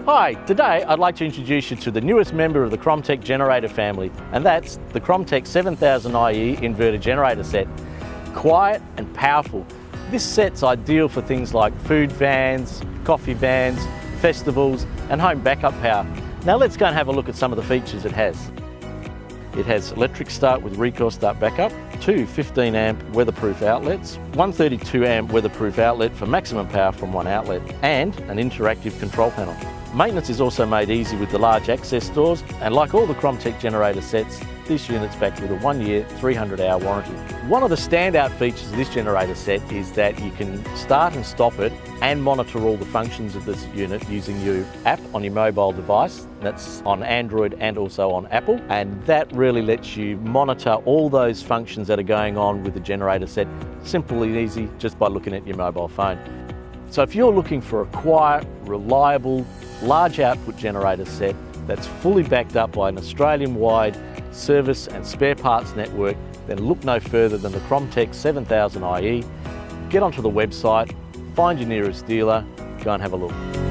Hi, today I'd like to introduce you to the newest member of the Cromtech generator family, and that's the Cromtech 7000IE inverter generator set. Quiet and powerful. This set's ideal for things like food vans, coffee vans, festivals and home backup power. Now let's go and have a look at some of the features it has. It has electric start with recoil start backup, two 15 amp weatherproof outlets, one 32 amp weatherproof outlet for maximum power from one outlet, and an interactive control panel. Maintenance is also made easy with the large access doors, and like all the Cromtech generator sets, this unit's backed with a 1 year, 300-hour warranty. One of the standout features of this generator set is that you can start and stop it and monitor all the functions of this unit using your app on your mobile device. That's on Android and also on Apple, and that really lets you monitor all those functions that are going on with the generator set. Simple and easy just by looking at your mobile phone. So if you're looking for a quiet, reliable, large output generator set that's fully backed up by an Australian-wide service and spare parts network, then look no further than the Cromtech 7000IE. Get onto the website, find your nearest dealer, go and have a look.